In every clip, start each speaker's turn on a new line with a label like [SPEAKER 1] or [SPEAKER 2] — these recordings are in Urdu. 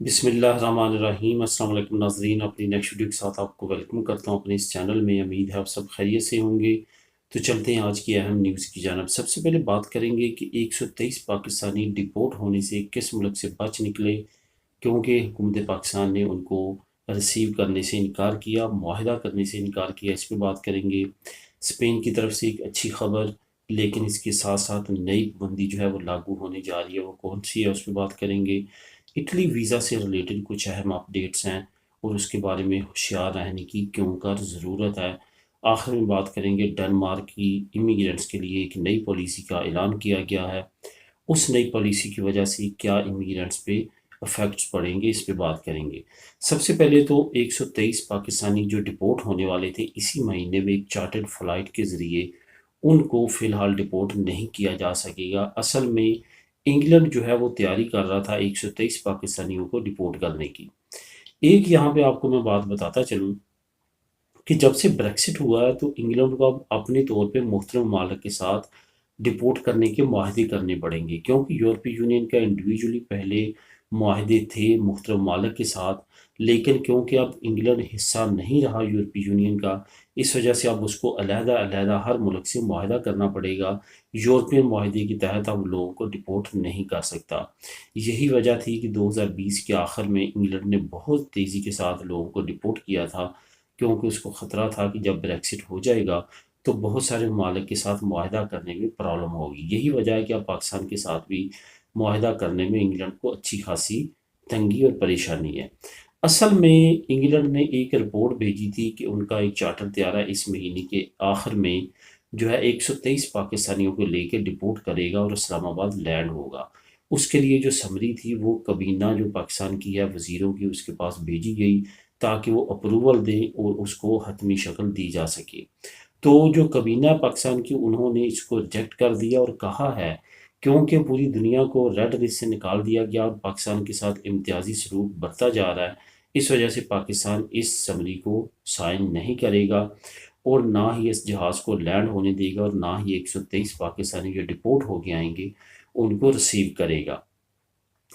[SPEAKER 1] بسم اللہ الرحمن الرحیم۔ السلام علیکم ناظرین، اپنی نیکسٹ ویڈیو کے ساتھ آپ کو ویلکم کرتا ہوں اپنے اس چینل میں۔ امید ہے آپ سب خیریت سے ہوں گے۔ تو چلتے ہیں آج کی اہم نیوز کی جانب۔ سب سے پہلے بات کریں گے کہ 123 پاکستانی ڈپورٹ ہونے سے کس ملک سے بچ نکلے، کیونکہ حکومت پاکستان نے ان کو ریسیو کرنے سے انکار کیا، معاہدہ کرنے سے انکار کیا۔ اس پہ بات کریں گے۔ اسپین کی طرف سے ایک اچھی خبر، لیکن اس کے ساتھ ساتھ نئی پابندی جو ہے وہ لاگو ہونے جا رہی ہے، وہ کون سی ہے اس پہ بات کریں گے۔ اٹلی ویزا سے ریلیٹڈ کچھ اہم اپڈیٹس ہیں اور اس کے بارے میں ہوشیار رہنے کی کیوں کر ضرورت ہے۔ آخر میں بات کریں گے ڈنمارک کی امیگرینٹس کے لیے ایک نئی پالیسی کا اعلان کیا گیا ہے، اس نئی پالیسی کی وجہ سے کیا امیگرینٹس پہ افیکٹس پڑیں گے، اس پہ بات کریں گے۔ سب سے پہلے تو 123 پاکستانی جو ڈپورٹ ہونے والے تھے اسی مہینے میں ایک چارٹرڈ فلائٹ کے ذریعے، ان کو فی الحال ڈپورٹ نہیں کیا جا سکے گا۔ اصل میں انگلینڈ جو ہے وہ تیاری کر رہا تھا 123 پاکستانیوں کو ڈپورٹ کرنے کی۔ ایک یہاں پہ آپ کو میں بات بتاتا چلوں کہ جب سے بریکسٹ ہوا ہے تو انگلینڈ کو اب اپنے طور پہ مختلف ممالک کے ساتھ ڈپورٹ کرنے کے معاہدے کرنے پڑیں گے، کیونکہ یورپی یونین کا انڈیویجولی پہلے معاہدے تھے مختلف ممالک کے ساتھ، لیکن کیونکہ اب انگلینڈ حصہ نہیں رہا یورپی یونین کا، اس وجہ سے اب اس کو علیحدہ علیحدہ ہر ملک سے معاہدہ کرنا پڑے گا۔ یورپین معاہدے کے تحت اب لوگوں کو ڈپورٹ نہیں کر سکتا۔ یہی وجہ تھی کہ 2020 کے آخر میں انگلینڈ نے بہت تیزی کے ساتھ لوگوں کو ڈپورٹ کیا تھا، کیونکہ اس کو خطرہ تھا کہ جب بریکسٹ ہو جائے گا تو بہت سارے ممالک کے ساتھ معاہدہ کرنے میں پرابلم ہوگی۔ یہی وجہ ہے کہ اب پاکستان کے ساتھ بھی معاہدہ کرنے میں انگلینڈ کو اچھی خاصی تنگی اور پریشانی ہے۔ اصل میں انگلینڈ نے ایک رپورٹ بھیجی تھی کہ ان کا ایک چارٹر طیارہ اس مہینے کے آخر میں جو ہے 123 پاکستانیوں کو لے کے ڈپورٹ کرے گا اور اسلام آباد لینڈ ہوگا۔ اس کے لیے جو سمری تھی وہ کابینہ جو پاکستان کی ہے وزیروں کی، اس کے پاس بھیجی گئی تاکہ وہ اپروول دیں اور اس کو حتمی شکل دی جا سکے۔ تو جو کابینہ پاکستان کی انہوں نے اس کو ریجیکٹ کر دیا اور کہا ہے کیونکہ پوری دنیا کو ریڈ لسٹ سے نکال دیا گیا اور پاکستان کے ساتھ امتیازی سلوک برتا جا رہا ہے، اس وجہ سے پاکستان اس سمری کو سائن نہیں کرے گا اور نہ ہی اس جہاز کو لینڈ ہونے دے گا اور نہ ہی 123 پاکستانی جو ڈپورٹ ہو کے آئیں گے ان کو ریسیو کرے گا۔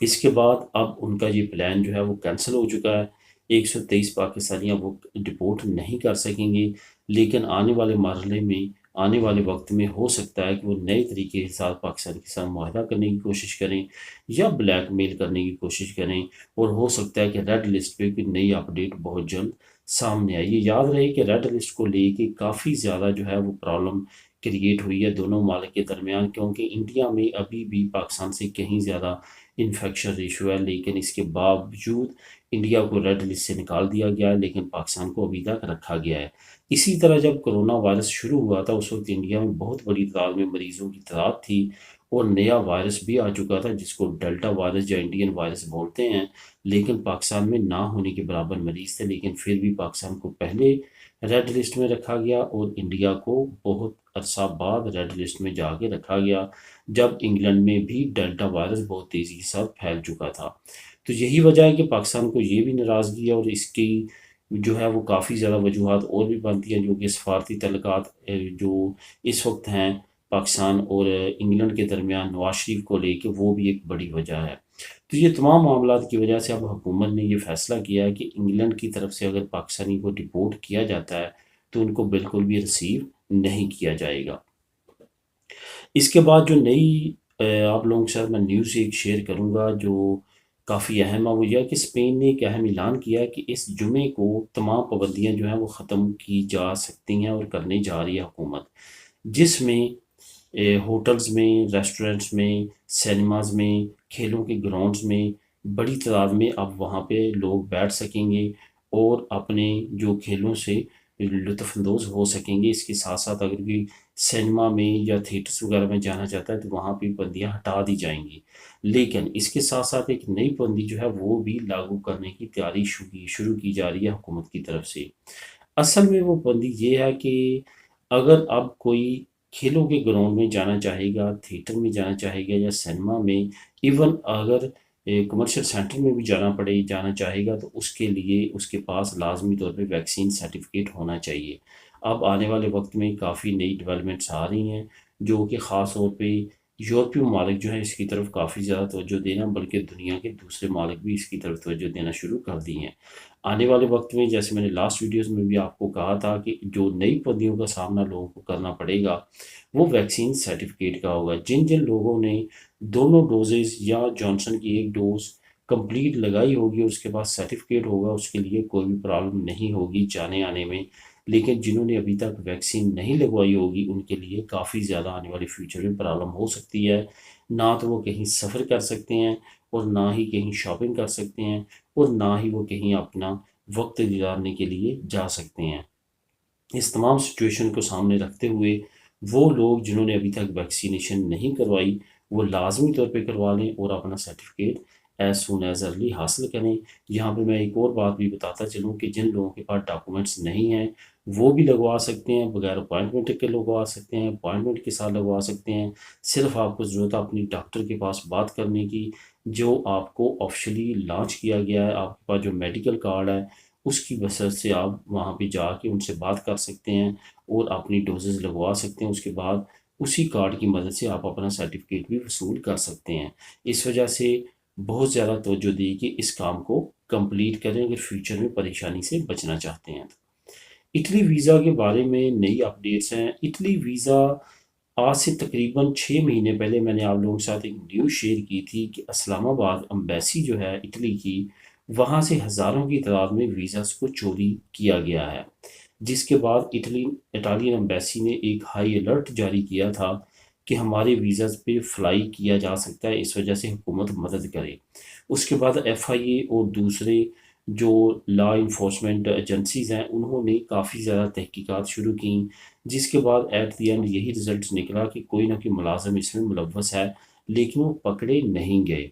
[SPEAKER 1] اس کے بعد اب ان کا یہ پلان جو ہے وہ کینسل ہو چکا ہے۔ 123 پاکستانی اب وہ ڈپورٹ نہیں کر سکیں گے، لیکن آنے والے مرحلے میں، آنے والے وقت میں ہو سکتا ہے کہ وہ نئے طریقے کے ساتھ پاکستان کے ساتھ معاہدہ کرنے کی کوشش کریں یا بلیک میل کرنے کی کوشش کریں، اور ہو سکتا ہے کہ ریڈ لسٹ پہ کوئی نئی اپڈیٹ بہت جلد سامنے آئے۔ یہ یاد رہے کہ ریڈ لسٹ کو لے کے کافی زیادہ جو ہے وہ پرابلم کریٹ ہوئی ہے دونوں ممالک کے درمیان، کیونکہ انڈیا میں ابھی بھی پاکستان سے کہیں زیادہ انفیکشن ریشو ہے، لیکن اس کے باوجود انڈیا کو ریڈ لسٹ سے نکال دیا گیا ہے، لیکن پاکستان کو ابھی تک رکھا گیا ہے۔ اسی طرح جب کرونا وائرس شروع ہوا تھا اس وقت انڈیا میں بہت بڑی تعداد میں مریضوں کی تعداد تھی اور نیا وائرس بھی آ چکا تھا جس کو ڈیلٹا وائرس یا انڈین وائرس بولتے ہیں، لیکن پاکستان میں نہ ہونے کے برابر مریض تھے، لیکن پھر بھی پاکستان کو پہلے ریڈ لسٹ میں رکھا گیا اور انڈیا کو بہت عرصہ بعد ریڈ لسٹ میں جا کے رکھا گیا، جب انگلینڈ میں بھی ڈیلٹا وائرس بہت تیزی کے ساتھ پھیل چکا تھا۔ تو یہی وجہ ہے کہ پاکستان کو یہ بھی ناراضگی ہے اور اس کی جو ہے وہ کافی زیادہ وجوہات اور بھی بنتی ہیں، جو کہ سفارتی تعلقات جو اس وقت ہیں پاکستان اور انگلینڈ کے درمیان نواز شریف کو لے کے، وہ بھی ایک بڑی وجہ ہے۔ تو یہ تمام معاملات کی وجہ سے اب حکومت نے یہ فیصلہ کیا ہے کہ انگلینڈ کی طرف سے اگر پاکستانی کو ڈپورٹ کیا جاتا ہے تو ان کو بالکل بھی ریسیو نہیں کیا جائے گا۔ اس کے بعد جو نئی آپ لوگوں کے ساتھ میں نیوز ایک شیئر کروں گا جو کافی اہم ہے، وہ یہ ہے کہ اسپین نے ایک اہم اعلان کیا ہے کہ اس جمعے کو تمام پابندیاں جو ہیں وہ ختم کی جا سکتی ہیں اور کرنے جا رہی ہے حکومت، جس میں ہوٹلز میں، ریسٹورنٹس میں، سینماز میں، کھیلوں کے گراؤنڈز میں بڑی تعداد میں اب وہاں پہ لوگ بیٹھ سکیں گے اور اپنے جو کھیلوں سے لطف اندوز ہو سکیں گے۔ اس کے ساتھ ساتھ اگر کوئی سینما میں یا تھیٹرز وغیرہ میں جانا چاہتا ہے تو وہاں پہ پابندیاں ہٹا دی جائیں گی، لیکن اس کے ساتھ ساتھ ایک نئی پابندی جو ہے وہ بھی لاگو کرنے کی تیاری شروع کی جا رہی ہے حکومت کی طرف سے۔ اصل میں وہ پابندی یہ ہے کہ اگر اب کوئی کھیلوں کے گراؤنڈ میں جانا چاہے گا، تھیٹر میں جانا چاہے گا یا سینما میں، ایون اگر کمرشل سینٹر میں بھی جانا چاہے گا تو اس کے لیے اس کے پاس لازمی طور پہ ویکسین سرٹیفکیٹ ہونا چاہیے۔ اب آنے والے وقت میں کافی نئی ڈیولپمنٹس آ رہی ہیں جو کہ خاص طور پہ یورپی ممالک جو ہیں اس کی طرف کافی زیادہ توجہ دینا، بلکہ دنیا کے دوسرے ممالک بھی اس کی طرف توجہ دینا شروع کر دی ہیں۔ آنے والے وقت میں، جیسے میں نے لاسٹ ویڈیوز میں بھی آپ کو کہا تھا، کہ جو نئی پابندیوں کا سامنا لوگوں کو کرنا پڑے گا وہ ویکسین سرٹیفکیٹ کا ہوگا۔ جن جن لوگوں نے دونوں ڈوزز یا جانسن کی ایک ڈوز کمپلیٹ لگائی ہوگی اور اس کے بعد سرٹیفکیٹ ہوگا، اس کے لیے کوئی بھی پرابلم نہیں ہوگی جانے آنے میں۔ لیکن جنہوں نے ابھی تک ویکسین نہیں لگوائی ہوگی ان کے لیے کافی زیادہ آنے والے فیوچر میں پرابلم ہو سکتی ہے۔ نہ تو وہ کہیں سفر کر سکتے ہیں، اور نہ ہی کہیں شاپنگ کر سکتے ہیں، اور نہ ہی وہ کہیں اپنا وقت گزارنے کے لیے جا سکتے ہیں۔ اس تمام سچویشن کو سامنے رکھتے ہوئے وہ لوگ جنہوں نے ابھی تک ویکسینیشن نہیں کروائی وہ لازمی طور پہ کروا لیں اور اپنا certificate as soon as early حاصل کریں۔ یہاں پہ میں ایک اور بات بھی بتاتا چلوں کہ جن لوگوں کے پاس ڈاکومنٹس نہیں ہیں وہ بھی لگوا سکتے ہیں، بغیر اپوائنٹمنٹ کے لگوا سکتے ہیں، اپوائنٹمنٹ کے ساتھ لگوا سکتے ہیں۔ صرف آپ کو ضرورت ہے اپنی ڈاکٹر کے پاس بات کرنے کی، جو آپ کو آفیشلی لانچ کیا گیا ہے۔ آپ کے پاس جو میڈیکل کارڈ ہے اس کی وجہ سے آپ وہاں پہ جا کے ان سے بات کر سکتے ہیں اور اپنی ڈوزز لگوا سکتے ہیں۔ اس کے بعد اسی کارڈ کی مدد سے آپ اپنا سرٹیفکیٹ بھی وصول کر سکتے ہیں۔ اس وجہ سے بہت زیادہ توجہ دی کہ اس کام کو کمپلیٹ کریں اگر فیوچر میں پریشانی سے بچنا چاہتے ہیں تو۔ اٹلی ویزا کے بارے میں نئی اپڈیٹس ہیں۔ اٹلی ویزا آج سے تقریباً 6 مہینے پہلے میں نے آپ لوگوں کے ساتھ ایک نیوز شیئر کی تھی کہ اسلام آباد امبیسی جو ہے اٹلی کی، وہاں سے ہزاروں کی تعداد میں ویزاز کو چوری کیا گیا ہے، جس کے بعد اٹالین امبیسی نے ایک ہائی الرٹ جاری کیا تھا کہ ہمارے ویزاز پہ فلائی کیا جا سکتا ہے، اس وجہ سے حکومت مدد کرے۔ اس کے بعد ایف آئی اے اور دوسرے جو لا انفورسمنٹ ایجنسیز ہیں انہوں نے کافی زیادہ تحقیقات شروع کیں، جس کے بعد ایٹ دی اینڈ یہی رزلٹس نکلا کہ کوئی نہ کوئی ملازم اس میں ملوث ہے، لیکن وہ پکڑے نہیں گئے۔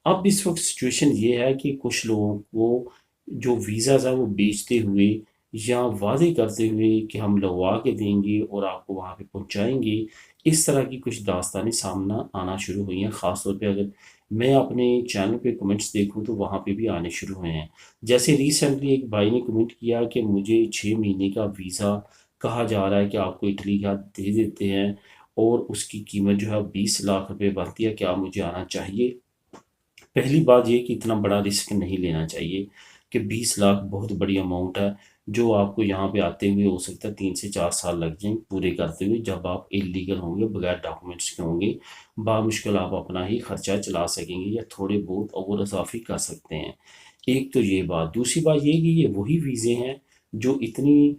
[SPEAKER 1] اب اس وقت سچویشن یہ ہے کہ کچھ لوگوں کو جو ویزاز ہیں وہ بیچتے ہوئے یا وعدے کرتے ہوئے کہ ہم لگوا کے دیں گے اور آپ کو وہاں پہ پہنچائیں گے، اس طرح کی کچھ داستانیں سامنا آنا شروع ہوئی ہیں۔ خاص طور پہ اگر میں اپنے چینل پہ کمنٹس دیکھوں تو وہاں پہ بھی آنے شروع ہوئے ہیں۔ جیسے ریسنٹلی ایک بھائی نے کمنٹ کیا کہ مجھے 6 مہینے کا ویزا کہا جا رہا ہے کہ آپ کو اٹلی کا دے دیتے ہیں، اور اس کی قیمت جو ہے 20 لاکھ روپے بنتی ہے، کیا مجھے آنا چاہیے؟ پہلی بات یہ کہ اتنا بڑا رسک نہیں لینا چاہیے، کہ 20 لاکھ بہت بڑی اماؤنٹ ہے جو آپ کو یہاں پہ آتے ہوئے ہو سکتا ہے 3 سے 4 سال لگ جائیں پورے کرتے ہوئے، جب آپ انلیگل ہوں گے، بغیر ڈاکومنٹس کے ہوں گے۔ بامشکل آپ اپنا ہی خرچہ چلا سکیں گے یا تھوڑے بہت اور اضافی کر سکتے ہیں۔ ایک تو یہ بات، دوسری بات یہ کہ یہ وہی ویزے ہیں جو اتنی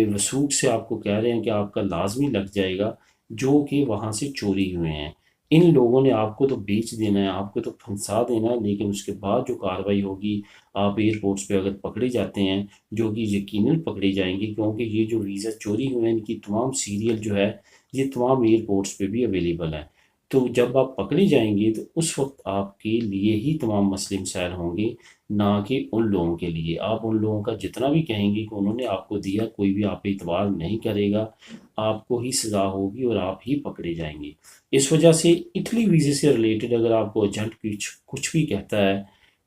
[SPEAKER 1] وثوق سے آپ کو کہہ رہے ہیں کہ آپ کا لازمی لگ جائے گا، جو کہ وہاں سے چوری ہوئے ہیں۔ ان لوگوں نے آپ کو تو بیچ دینا ہے، آپ کو تو پھنسا دینا ہے، لیکن اس کے بعد جو کارروائی ہوگی، آپ ایئرپورٹس پہ اگر پکڑے جاتے ہیں، جو کہ یقیناً پکڑے جائیں گے، کیونکہ یہ جو ویزا چوری ہوئے ہیں ان کی تمام سیریل جو ہے یہ تمام ایئرپورٹس پہ بھی اویلیبل ہے۔ تو جب آپ پکڑے جائیں گے تو اس وقت آپ کے لیے ہی تمام مسئلے مسائل ہوں گے، نہ کہ ان لوگوں کے لیے۔ آپ ان لوگوں کا جتنا بھی کہیں گے کہ انہوں نے آپ کو دیا، کوئی بھی آپ پہ اعتبار نہیں کرے گا، آپ کو ہی سزا ہوگی اور آپ ہی پکڑے جائیں گے۔ اس وجہ سے اٹلی ویزے سے ریلیٹڈ اگر آپ کو ایجنٹ کچھ بھی کہتا ہے،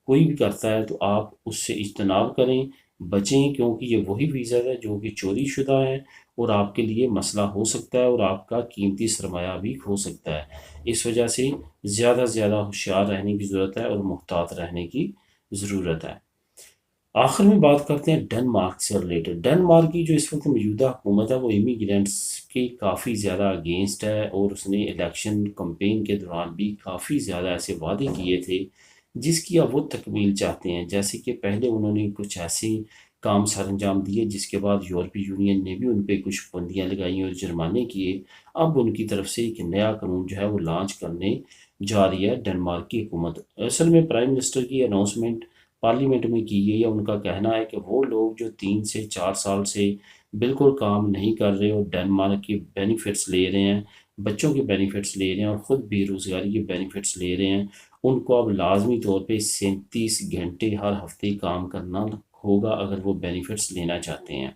[SPEAKER 1] کوئی بھی کرتا ہے، تو آپ اس سے اجتناب کریں، بچیں، کیونکہ یہ وہی ویزا ہے جو کہ چوری شدہ ہے اور آپ کے لیے مسئلہ ہو سکتا ہے اور آپ کا قیمتی سرمایہ بھی کھو سکتا ہے۔ اس وجہ سے زیادہ سے زیادہ ہوشیار رہنے کی ضرورت ہے اور محتاط رہنے کی ضرورت ہے۔ آخر میں بات کرتے ہیں ڈنمارک سے ریلیٹڈ۔ ڈنمارک کی جو اس وقت موجودہ حکومت ہے وہ امیگرینٹس کے کافی زیادہ اگینسٹ ہے، اور اس نے الیکشن کمپین کے دوران بھی کافی زیادہ ایسے وعدے کیے تھے جس کی اب وہ تکمیل چاہتے ہیں۔ جیسے کہ پہلے انہوں نے کچھ ایسے کام سر انجام دیے جس کے بعد یورپی یونین نے بھی ان پہ کچھ پابندیاں لگائیں اور جرمانے کیے۔ اب ان کی طرف سے ایک نیا قانون جو ہے وہ لانچ کرنے جا رہی ہے ڈنمارک کی حکومت۔ اصل میں پرائم منسٹر کی اناؤنسمنٹ پارلیمنٹ میں کی گئی ہے۔ ان کا کہنا ہے کہ وہ لوگ جو 3 سے 4 سال سے بالکل کام نہیں کر رہے اور ڈنمارک کے بینیفٹس لے رہے ہیں، بچوں کے بینیفٹس لے رہے ہیں اور خود بے روزگاری کے بینیفٹس لے رہے ہیں، ان کو اب لازمی طور پہ 37 گھنٹے ہر ہفتے کام کرنا ہوگا اگر وہ بینیفٹس لینا چاہتے ہیں۔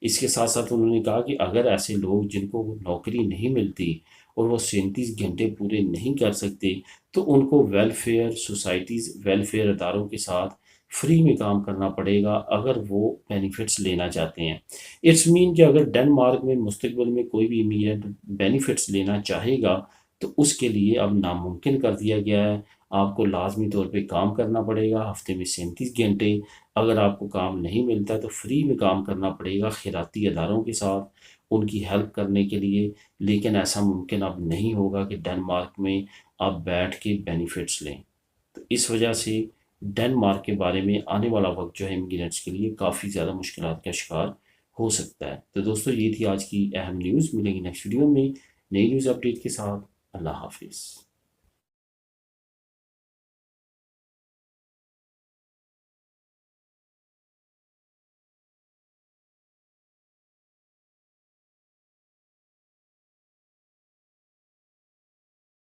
[SPEAKER 1] اس کے ساتھ ساتھ انہوں نے کہا کہ اگر ایسے لوگ جن کو نوکری نہیں ملتی اور وہ 37 گھنٹے پورے نہیں کر سکتے تو ان کو ویلفیئر سوسائٹیز، ویلفیئر اداروں کے ساتھ فری میں کام کرنا پڑے گا اگر وہ بینیفٹس لینا چاہتے ہیں۔ اٹس مین کہ اگر ڈنمارک میں مستقبل میں کوئی بھی امیگرینٹ بینیفٹس لینا چاہے گا تو اس کے لیے اب ناممکن کر دیا گیا ہے۔ آپ کو لازمی طور پہ کام کرنا پڑے گا، ہفتے میں 37 گھنٹے۔ اگر آپ کو کام نہیں ملتا تو فری میں کام کرنا پڑے گا خیراتی اداروں کے ساتھ ان کی ہیلپ کرنے کے لیے، لیکن ایسا ممکن اب نہیں ہوگا کہ ڈنمارک میں آپ بیٹھ کے بینیفٹس لیں۔ تو اس وجہ سے ڈنمارک کے بارے میں آنے والا وقت جو ہے امیگرینٹس کے لیے کافی زیادہ مشکلات کا شکار ہو سکتا ہے۔ تو دوستو یہ تھی آج کی اہم نیوز، ملیں گے نیکسٹ ویڈیو میں نئی نیوز اپڈیٹ کے ساتھ۔ اللہ حافظ۔